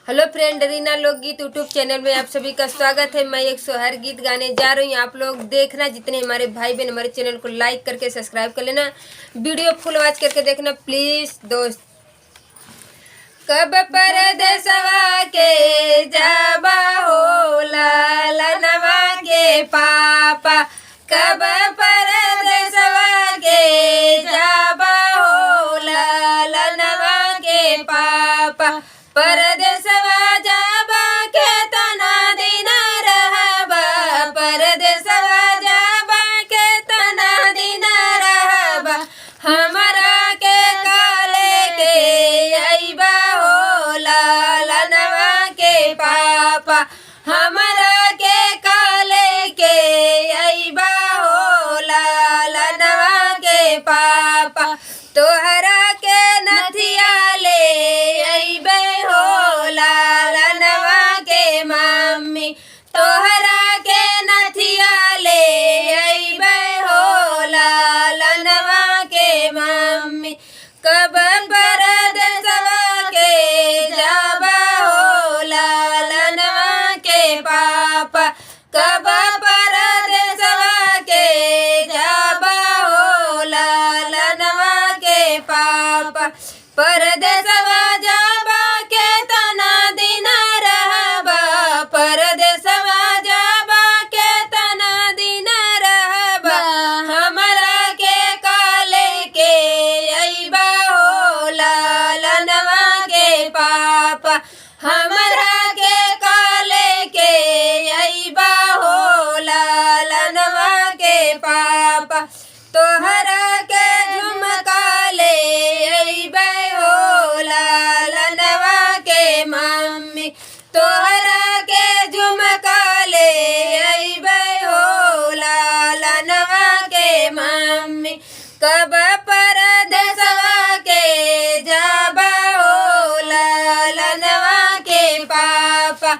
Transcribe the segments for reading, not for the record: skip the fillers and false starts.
Hello friend, Reena लोकगीत YouTube channel में आप सभी का स्वागत है। मैं एक सोहर गीत गाने जा रही हूँ। आप लोग देखना, जितने हमारे भाई बहन हमारे चैनल को लाइक करके सब्सक्राइब कर लेना, वीडियो फुल वॉच करके देखना प्लीज दोस्त। कब परदेसवा के जाबा हो लालनवा के पापा, कब परदेसवा के जाबा हो लालनवा के पापा, परदेसवा जाबा के तना दिन रहबा, परदेसवा जाबा के तना दिन रहबा, हमरा के काले के अइबा हो लालनवा के पापा, हमरा के काले के अइबा हो लालनवा के पापा, तोहरा के नथिया ले अइबे हो लालनवा के मम्मी, तोहरा के नथिया ले अइबे हो लालनवा के मम्मी, कब परदेसवा के जाबा हो लालनवा के पापा, कब परदेसवा के जाबा हो लालनवा के पापा, परदेसवा जाबा के तना दिन रहबा, परदेसवा जाबा के तना दिन रहबा, हमरा के काले के अइबा हो लालनवा के पापा, हमरा के काले के अइबा हो लालनवा के पापा, तोहरा के झुमका ले अइबे हो लालनवा के मम्मी, तोहरा के झुमका ले अइबे हो लालनवा के मम्मी, कब परदेसवा के जाबा हो लालनवा के पापा,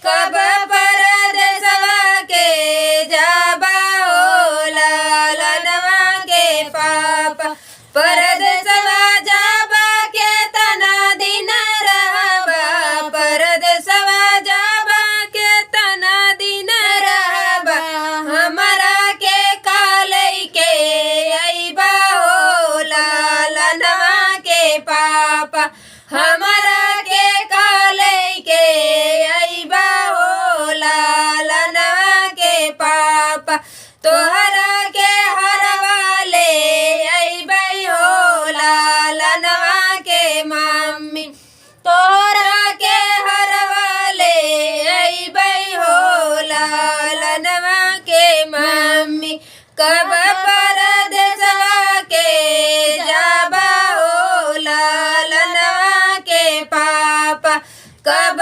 कब परदेसवा के जाबा हो लालनवा के पापा, परदेसवा जाबा के तना दिन रहबा, परदेसवा जाबा के तना दिन रहबा, हमरा के काले के अइबा हो लालनवा के पापा, हमरा के काले के अइबा हो लालनवा के पापा, तोहरा के हरवा ले अइबे हो लालनवा के मम्मी, तोहरा के हरवा ले अइबे हो लालनवा के मम्मी, कब परदेसवा के जाबा हो लालनवा के पापा, कब